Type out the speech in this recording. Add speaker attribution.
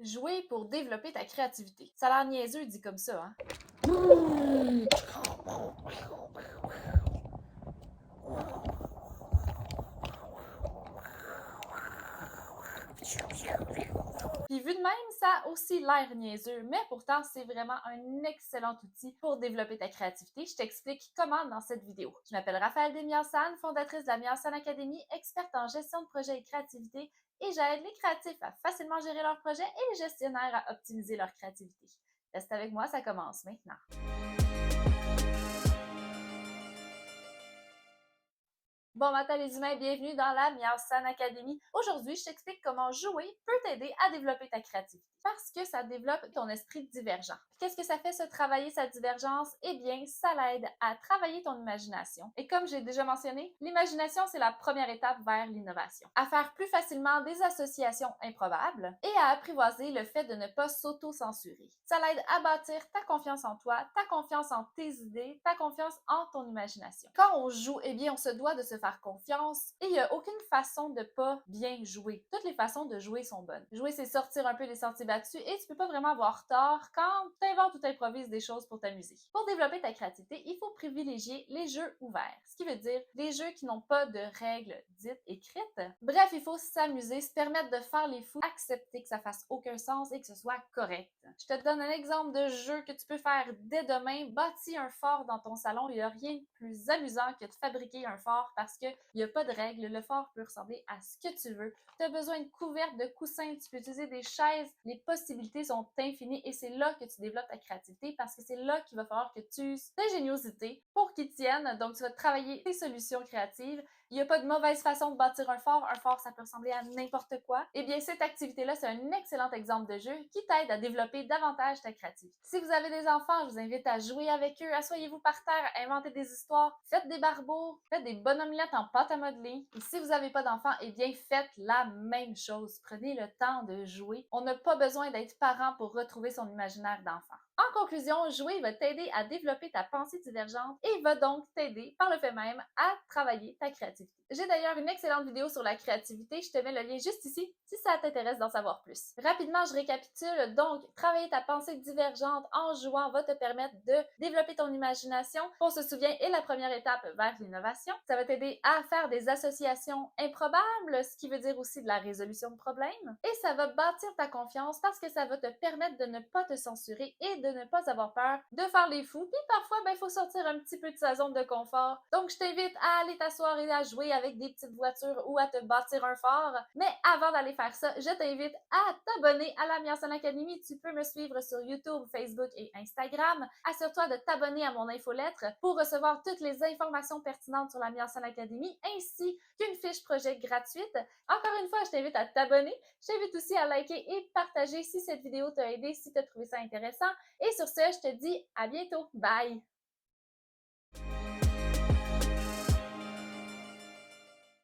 Speaker 1: Jouer pour développer ta créativité. Ça a l'air niaiseux dit comme ça, hein? Puis vu de même, ça a aussi l'air niaiseux, mais pourtant, c'est vraiment un excellent outil pour développer ta créativité. Je t'explique comment dans cette vidéo. Je m'appelle Raphaël Desmiensanes, fondatrice de la Miensan Academy, experte en gestion de projet et créativité, et j'aide les créatifs à facilement gérer leurs projets et les gestionnaires à optimiser leur créativité. Reste avec moi, ça commence maintenant. Bon matin les humains, bienvenue dans la Miensan Academy. Aujourd'hui, je t'explique comment jouer peut t'aider à développer ta créativité parce que ça développe ton esprit divergent. Qu'est-ce que ça fait, ça, travailler sa divergence? Eh bien, ça l'aide à travailler ton imagination. Et comme j'ai déjà mentionné, l'imagination, c'est la première étape vers l'innovation. À faire plus facilement des associations improbables et à apprivoiser le fait de ne pas s'auto-censurer. Ça l'aide à bâtir ta confiance en toi, ta confiance en tes idées, ta confiance en ton imagination. Quand on joue, eh bien, on se doit de se faire confiance et il n'y a aucune façon de pas bien jouer. Toutes les façons de jouer sont bonnes. Jouer, c'est sortir un peu des sentiers battus et tu peux pas vraiment avoir tort quand tu inventes ou t'improvises des choses pour t'amuser. Pour développer ta créativité, il faut privilégier les jeux ouverts, ce qui veut dire des jeux qui n'ont pas de règles dites écrites. Bref, il faut s'amuser, se permettre de faire les fous, accepter que ça fasse aucun sens et que ce soit correct. Je te donne un exemple de jeu que tu peux faire dès demain. Bâtis un fort dans ton salon. Il n'y a rien de plus amusant que de fabriquer un fort parce qu'il n'y a pas de règles. Le fort peut ressembler à ce que tu veux. Tu as besoin de couvertes, de coussins, tu peux utiliser des chaises. Les possibilités sont infinies et c'est là que tu développes ta créativité parce que c'est là qu'il va falloir que tu uses ta ingéniosité pour qu'ils tiennent. Donc, tu vas travailler tes solutions créatives. Il n'y a pas de mauvaise façon de bâtir un fort. Un fort, ça peut ressembler à n'importe quoi. Eh bien, cette activité-là, c'est un excellent exemple de jeu qui t'aide à développer davantage ta créativité. Si vous avez des enfants, je vous invite à jouer avec eux. Asseyez-vous par terre, inventez des histoires, faites des barbeaux, faites des bonnes omelettes en pâte à modeler. Et si vous n'avez pas d'enfants, eh bien, faites la même chose. Prenez le temps de jouer. On n'a pas besoin d'être parent pour retrouver son imaginaire d'enfant. En conclusion, jouer va t'aider à développer ta pensée divergente et va donc t'aider, par le fait même, à travailler ta créativité. J'ai d'ailleurs une excellente vidéo sur la créativité, je te mets le lien juste ici si ça t'intéresse d'en savoir plus. Rapidement, je récapitule. Donc, travailler ta pensée divergente en jouant va te permettre de développer ton imagination. On se souvient, est la première étape vers l'innovation. Ça va t'aider à faire des associations improbables, ce qui veut dire aussi de la résolution de problèmes. Et ça va bâtir ta confiance parce que ça va te permettre de ne pas te censurer et de ne pas avoir peur de faire les fous. Puis parfois, il faut sortir un petit peu de sa zone de confort. Donc, je t'invite à aller t'asseoir et à jouer avec des petites voitures ou à te bâtir un fort. Mais avant d'aller faire ça, je t'invite à t'abonner à la Miensan Academy. Tu peux me suivre sur YouTube, Facebook et Instagram. Assure-toi de t'abonner à mon infolettre pour recevoir toutes les informations pertinentes sur la Miensan Academy ainsi qu'une fiche projet gratuite. Encore une fois, je t'invite à t'abonner. Je t'invite aussi à liker et partager si cette vidéo t'a aidé, si tu as trouvé ça intéressant. Et sur ce, je te dis à bientôt. Bye!